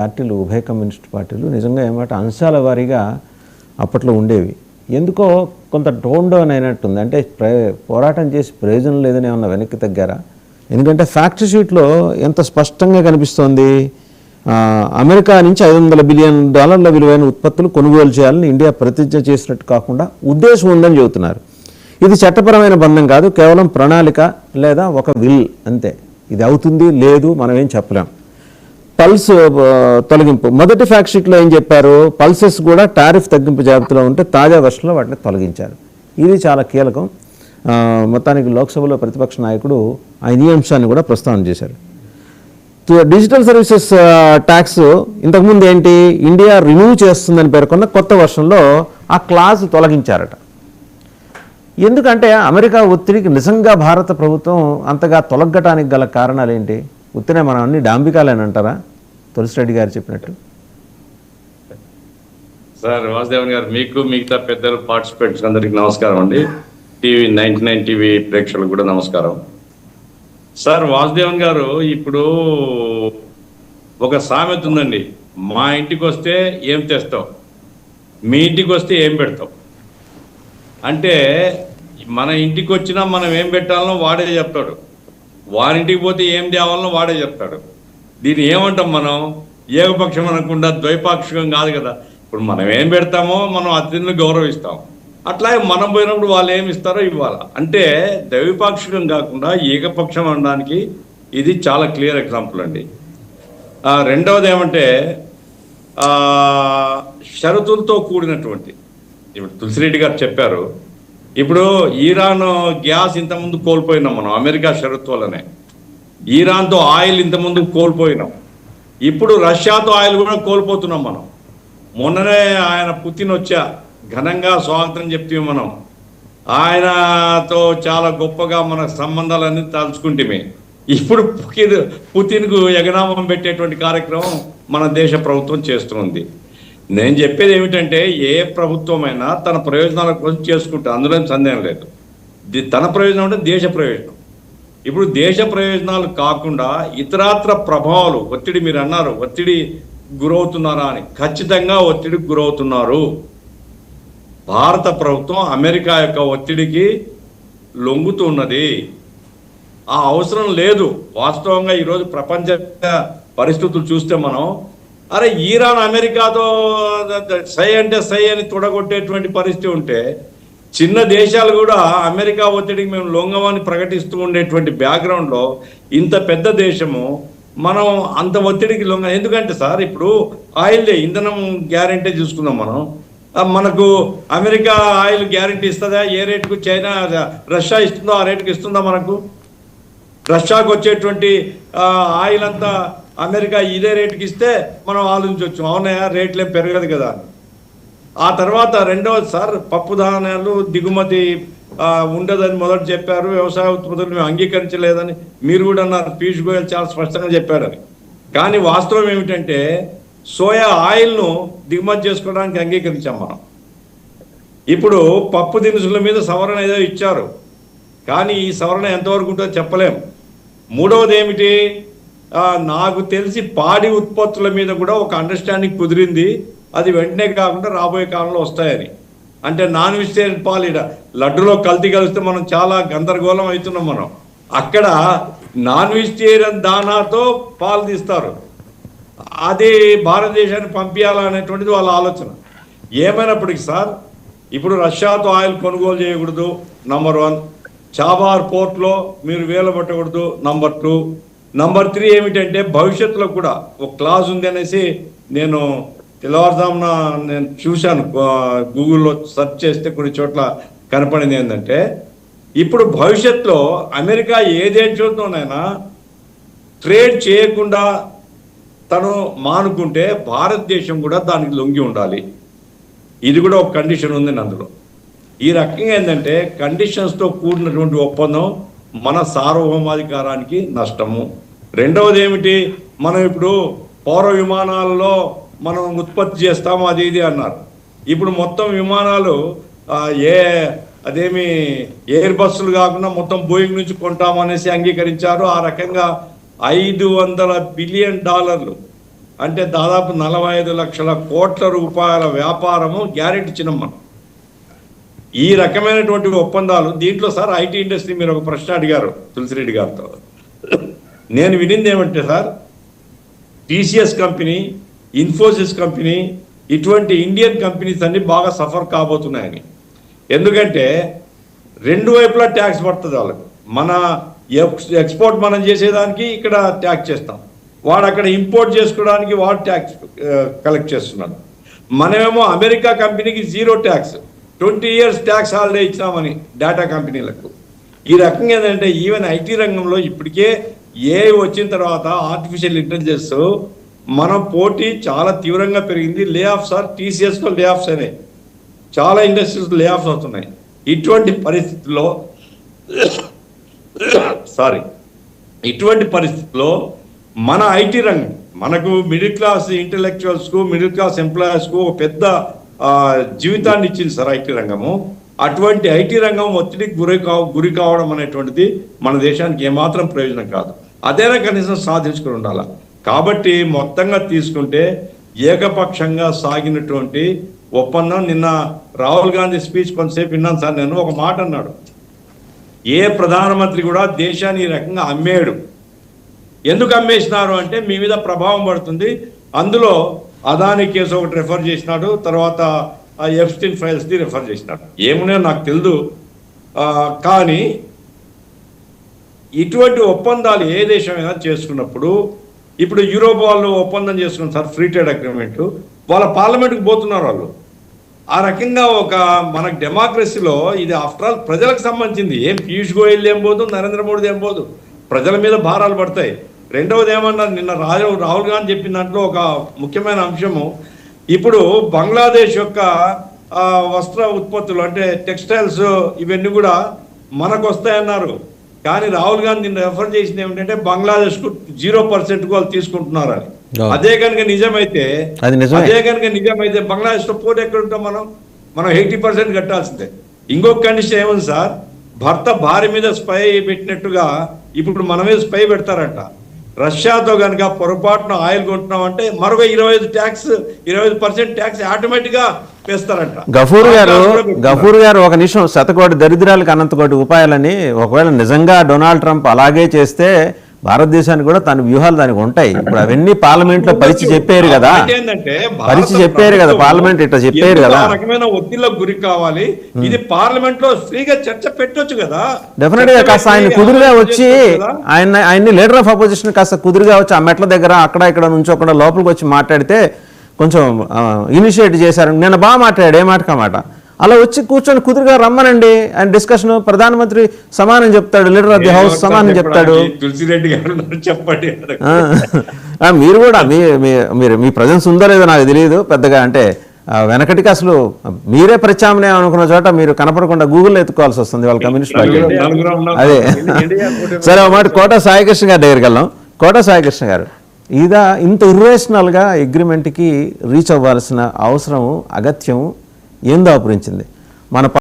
పార్టీలు ఉభయ కమ్యూనిస్ట్ పార్టీలు నిజంగా ఏమాట అంశాల వారీగా అప్పట్లో ఉండేవి. ఎందుకో కొంత టోన్ డౌన్ అయినట్టుంది. అంటే పోరాటం చేసి ప్రయోజనం లేదని ఏమన్నా వెనక్కి తగ్గారా? ఎందుకంటే ఫ్యాక్ట్ షీట్లో ఎంత స్పష్టంగా కనిపిస్తోంది, అమెరికా నుంచి $500 బిలియన్ విలువైన ఉత్పత్తులు కొనుగోలు చేయాలని ఇండియా ప్రతిజ్ఞ చేసినట్టు కాకుండా ఉద్దేశం ఉందని చెబుతున్నారు. ఇది చట్టపరమైన బంధం కాదు, కేవలం ప్రణాళిక లేదా ఒక విల్ అంతే. ఇది అవుతుంది లేదు మనం ఏం చెప్పలేం. పల్స్ తొలగింపు మొదటి ఫ్యాక్ట్ షీట్లో ఏం చెప్పారు, పల్సెస్ కూడా టారిఫ్ తగ్గింపు జాబితాలో ఉంటే తాజా వర్షంలో వాటిని తొలగించారు. ఇది చాలా కీలకం. మొత్తానికి లోక్సభలో ప్రతిపక్ష నాయకుడు ఆయన ఈ అంశాన్ని కూడా ప్రస్తావన చేశారు. డిజిటల్ సర్వీసెస్ ట్యాక్స్ ఇంతకుముందు ఏంటి, ఇండియా రిమూవ్ చేస్తుందని పేర్కొన్న కొత్త వర్షంలో ఆ క్లాజ్ తొలగించారట. ఎందుకంటే అమెరికా ఒత్తిడికి నిజంగా భారత ప్రభుత్వం అంతగా తొలగటానికి గల కారణాలు ఏంటి? ఉత్తినే మనం అన్ని డాంబికాలని అంటారా? తులసిరెడ్డి గారు చెప్పినట్టు. సార్ వాసుదేవన్ గారు, మీకు మిగతా పెద్దలు పార్టిసిపేట్స్ అందరికి నమస్కారం అండి. టీవీ 99 టీవీ ప్రేక్షకులకు కూడా నమస్కారం. సార్ వాసుదేవన్ గారు, ఇప్పుడు ఒక సామెత ఉందండి, మా ఇంటికి వస్తే ఏం తెస్తావు, మీ ఇంటికి వస్తే ఏం పెడతావు. అంటే మన ఇంటికి వచ్చినా మనం ఏం పెట్టాలనో వాడే చెప్తాడు, వారింటికి పోతే ఏం తేవాలనో వాడే చెప్తాడు. దీన్ని ఏమంటాం మనం? ఏకపక్షం అనకుండా ద్వైపాక్షికం కాదు కదా. ఇప్పుడు మనం ఏం పెడతామో మనం అతిథులను గౌరవిస్తాం, అట్లాగే మనం పోయినప్పుడు వాళ్ళు ఏమి ఇస్తారో ఇవ్వాలి. అంటే ద్వైపాక్షికం కాకుండా ఏకపక్షం అనడానికి ఇది చాలా క్లియర్ ఎగ్జాంపుల్ అండి. రెండవది ఏమంటే షరతులతో కూడినటువంటి, ఇప్పుడు తులసిరెడ్డి గారు చెప్పారు, ఇప్పుడు ఇరాన్ గ్యాస్ ఇంతకుముందు కోల్పోయినాం మనం అమెరికా షరతు వల్లనే. ఇరాన్తో ఆయిల్ ఇంతకుముందు కోల్పోయినాం, ఇప్పుడు రష్యాతో ఆయిల్ కూడా కోల్పోతున్నాం మనం. మొన్ననే ఆయన పుతిన్ వచ్చా, ఘనంగా స్వాగతం చెప్తే మనం ఆయనతో చాలా గొప్పగా మన సంబంధాలన్నీ తలుచుకుంటే ఇప్పుడు పుతిన్కు ఎగనామం పెట్టేటువంటి కార్యక్రమం మన దేశ ప్రభుత్వం చేస్తుంది. నేను చెప్పేది ఏమిటంటే, ఏ ప్రభుత్వమైనా తన ప్రయోజనాల కోసం చేసుకుంటా, అందులో సందేహం లేదు. తన ప్రయోజనం అంటే దేశ ప్రయోజనం. ఇప్పుడు దేశ ప్రయోజనాలు కాకుండా ఇతరాత్ర ప్రభావాలు, ఒత్తిడి, మీరు అన్నారు ఒత్తిడి గురవుతున్నారా అని, ఖచ్చితంగా ఒత్తిడికి గురవుతున్నారు. భారత ప్రభుత్వం అమెరికా యొక్క ఒత్తిడికి లొంగుతున్నది. ఆ అవసరం లేదు. వాస్తవంగా ఈరోజు ప్రపంచ పరిస్థితులు చూస్తే మనం, అరే ఇరాన్ అమెరికాతో సై అంటే సై అని తొడగొట్టేటువంటి పరిస్థితి ఉంటే, చిన్న దేశాలు కూడా అమెరికా ఒత్తిడికి మేము లొంగమని ప్రకటిస్తూ ఉండేటువంటి బ్యాక్గ్రౌండ్లో ఇంత పెద్ద దేశము మనం అంత ఒత్తిడికి లొంగ. ఎందుకంటే సార్, ఇప్పుడు ఆయిల్ ఇంధనం గ్యారంటీ చూసుకుందాం మనం. మనకు అమెరికా ఆయిల్ గ్యారంటీ ఇస్తుందా? ఏ రేటుకు చైనా రష్యా ఇస్తుందో ఆ రేటుకి ఇస్తుందా? మనకు రష్యాకు వచ్చేటువంటి ఆయిల్ అంతా అమెరికా ఇదే రేటుకి ఇస్తే మనం ఆలోచించవచ్చు, అవునయా రేట్లేం పెరగదు కదా. ఆ తర్వాత రెండవది సార్, పప్పు ధాన్యాలు దిగుమతి ఉండదని మొదట చెప్పారు, వ్యవసాయ ఉత్పత్తులు మేము అంగీకరించలేదని మీరు కూడా అన్నారు, పీయూష్ గోయల్ చాలా స్పష్టంగా చెప్పారని. కానీ వాస్తవం ఏమిటంటే, సోయా ఆయిల్ను దిగుమతి చేసుకోవడానికి అంగీకరించాం మనం. ఇప్పుడు పప్పు దినుసుల మీద సవరణ ఏదో ఇచ్చారు, కానీ ఈ సవరణ ఎంతవరకు ఉంటుందో చెప్పలేం. మూడవది ఏమిటి, నాకు తెలిసి పాడి ఉత్పత్తుల మీద కూడా ఒక అండర్స్టాండింగ్ కుదిరింది, అది వెంటనే కాకుండా రాబోయే కాలంలో వస్తాయని. అంటే నాన్ వెజిటేరియన్ పాలు, లడ్డులో కల్తీ కలిస్తే మనం చాలా గందరగోళం అవుతున్నాం మనం. అక్కడ నాన్ వెజిటేరియన్ దానాతో పాలు తీస్తారు, అది భారతదేశానికి పంపించాలనేటువంటిది వాళ్ళ ఆలోచన. ఏమైనప్పటికీ సార్, ఇప్పుడు రష్యాతో ఆయిల్ కొనుగోలు చేయకూడదు నంబర్ 1, చాబార్ పోర్ట్లో మీరు వేలు పట్టకూడదు నంబర్ 2. నంబర్ 3 ఏమిటంటే, భవిష్యత్తులో కూడా ఒక క్లాజ్ ఉంది అనేసి నేను తెల్లవారుజామున నేను చూశాను, గూగుల్లో సెర్చ్ చేస్తే కొన్ని చోట్ల కనపడింది. ఏంటంటే, ఇప్పుడు భవిష్యత్తులో అమెరికా ఏ దేశంతోనైనా ట్రేడ్ చేయకుండా తను మానుకుంటే భారతదేశం కూడా దానికి లొంగి ఉండాలి. ఇది కూడా ఒక కండిషన్ ఉంది అందులో. ఈ రకంగా ఏంటంటే, కండిషన్స్తో కూడినటువంటి ఒప్పందం మన సార్వభౌమాధికారానికి నష్టము. రెండవది ఏమిటి, మనం ఇప్పుడు పౌర విమానాలలో మనం ఉత్పత్తి చేస్తాము అది ఇది అన్నారు. ఇప్పుడు మొత్తం విమానాలు అదేమి ఎయిర్ బస్సులు కాకుండా మొత్తం బోయింగ్ నుంచి కొంటామనేసి అంగీకరించారు. ఆ రకంగా $500 బిలియన్ అంటే దాదాపు 45 లక్షల కోట్ల రూపాయల వ్యాపారము గ్యారెంటీ ఇచ్చినాం మనం. ఈ రకమైనటువంటి ఒప్పందాలు దీంట్లో సార్ ఐటీ ఇండస్ట్రీ మీరు ఒక ప్రశ్న అడిగారు తులసిరెడ్డి గారితో. నేను వినింది ఏమంటే sir, TCS company, Infosys company, ఇటువంటి ఇండియన్ కంపెనీస్ అన్ని బాగా సఫర్ కాబోతున్నాయని. ఎందుకంటే రెండు వైపులా ట్యాక్స్ పడుతుంది వాళ్ళకి. మన ఎక్స్పోర్ట్ మనం చేసేదానికి ఇక్కడ ట్యాక్స్ చేస్తాం, వాడు అక్కడ ఇంపోర్ట్ చేసుకోవడానికి వాడు ట్యాక్స్ కలెక్ట్ చేస్తున్నాడు. మనమేమో అమెరికా కంపెనీకి 0 ట్యాక్స్, 20 years ట్యాక్స్ హాలిడే ఇచ్చినామని డేటా కంపెనీలకు. ఈ రకంగా ఏంటంటే ఈవెన్ ఐటీ రంగంలో ఇప్పటికే ఏఐ వచ్చిన తర్వాత ఆర్టిఫిషియల్ ఇంటెలిజెన్స్ మన పోటీ చాలా తీవ్రంగా పెరిగింది. లే ఆఫ్స్ ఆర్ టీసీఎస్లో లే ఆఫ్స్ అయినాయి, చాలా ఇండస్ట్రీస్ లే ఆఫ్స్ అవుతున్నాయి. ఇటువంటి పరిస్థితుల్లో మన ఐటీ రంగం, మనకు మిడిల్ క్లాస్ ఇంటెలెక్చువల్స్కు, మిడిల్ క్లాస్ ఎంప్లాయర్స్కు ఒక పెద్ద జీవితాన్ని ఇచ్చింది సార్ ఐటీ రంగము. అటువంటి ఐటీ రంగం ఒత్తిడికి గురి కావడం అనేటువంటిది మన దేశానికి ఏమాత్రం ప్రయోజనం కాదు. అదేనా కనీసం సాధించుకుని ఉండాలి. కాబట్టి మొత్తంగా తీసుకుంటే ఏకపక్షంగా సాగినటువంటి ఒప్పందం. నిన్న రాహుల్ గాంధీ స్పీచ్ కొంతసేపు విన్నాను సార్. నేను ఒక మాట అన్నాడు, ఏ ప్రధానమంత్రి కూడా దేశాన్ని ఈ రకంగా అమ్మేయడు. ఎందుకు అమ్మేసినారు అంటే మీ మీద ప్రభావం పడుతుంది. అందులో అదానీ కేసు ఒకటి రెఫర్ చేసినాడు, తర్వాత ఎఫ్స్టీన్ ఫైల్స్ని రెఫర్ చేసినాడు. ఏమున్నాయో నాకు తెలియదు. కానీ ఇటువంటి ఒప్పందాలు ఏ దేశమైనా చేసుకున్నప్పుడు, ఇప్పుడు యూరోప్ వాళ్ళు ఒప్పందం చేసుకున్నారు సార్, ఫ్రీ ట్రేడ్ అగ్రిమెంట్, వాళ్ళ పార్లమెంట్కి పోతున్నారు వాళ్ళు. ఆ రకంగా ఒక మనకు డెమోక్రసీలో ఇది ఆఫ్టర్ ఆల్ ప్రజలకు సంబంధించింది. ఏం పీయూష్ గోయల్ ఏం పోదు, నరేంద్ర మోడీ ఏం పోదు, ప్రజల మీద భారాలు పడతాయి. రెండవది ఏమన్నారు, నిన్న రాహుల్ గాంధీ చెప్పిన దాంట్లో ఒక ముఖ్యమైన అంశము, ఇప్పుడు బంగ్లాదేశ్ యొక్క వస్త్ర ఉత్పత్తులు అంటే టెక్స్టైల్స్ ఇవన్నీ కూడా మనకు వస్తాయన్నారు. కానీ రాహుల్ గాంధీ నిన్న రెఫర్ చేసింది ఏమిటంటే బంగ్లాదేశ్కు 0% వాళ్ళు తీసుకుంటున్నారని. అదే కనుక నిజమైతే బంగ్లాదేశ్లో పోటీ ఎక్కడ ఉంటాం మనం 80% కట్టాల్సిందే. ఇంకొక కండిషన్ ఏముంది సార్, భర్త భార్య మీద స్పై పెట్టినట్టుగా ఇప్పుడు మన మీద స్పై పెడతారంట. రష్యాతో కనుక పొరపాటున ఆయిల్ కొంటున్నామంటే మరొక 25% ట్యాక్స్ ఆటోమేటిక్ గా వేస్తారంట. గఫూర్ గారు ఒక నిమిషం, శతకోటి దరిద్రాలకు అనంతకోటి ఉపాయాలని ఒకవేళ నిజంగా డొనాల్డ్ ట్రంప్ అలాగే చేస్తే భారతదేశానికి కూడా తన వ్యూహాలు దానికి ఉంటాయి. ఇప్పుడు అవన్నీ పార్లమెంట్ లో పరిచి చెప్పారు కదా, పార్లమెంట్ ఇట్లా చెప్పారు కదా, రకమైన ఒత్తిళ్లకు గురి కావాలి. ఇది పార్లమెంట్ లో ఫ్రీగా చర్చ పెట్టొచ్చు కదా. డెఫినెట్ గా కాస్త ఆయన కుదురుగా వచ్చి ఆయన్ని లీడర్ ఆఫ్ అపోజిషన్ కాస్త కుదురుగా వచ్చి ఆ మెట్ల దగ్గర అక్కడ ఇక్కడ నుంచోకుండా లోపలికి వచ్చి మాట్లాడితే కొంచెం ఇనిషియేట్ చేశారు. నేను బాగా మాట్లాడాడు, ఏ మాట కామాట. అలా వచ్చి కూర్చొని కుదురుగా రమ్మనండి ఆయన డిస్కషన్. ప్రధానమంత్రి సమానం చెప్తాడు, లీడర్ ఆఫ్ ది హౌస్ సమానం చెప్తాడు. తులసిరెడ్డి గారు చెప్పండి, మీరు కూడా మీరు మీ ప్రజెన్స్ ఉందో లేదో నాకు తెలియదు పెద్దగా. అంటే వెనకటికి అసలు మీరే ప్రత్యామ్నాయం అనుకున్న చోట మీరు కనపడకుండా గూగుల్లో ఎత్తుకోవాల్సి వస్తుంది వాళ్ళ కమ్యూనిస్ట్ పార్టీ. అదే సరే, ఒక మాట కోట సాయికృష్ణ గారి దగ్గరికి వెళ్దాం. కోట సాయికృష్ణ గారు, ఇంత ఇర్రేషనల్గా అగ్రిమెంట్కి రీచ్ అవ్వాల్సిన అవసరం, అగత్యం ఏం దాపురించింది? మన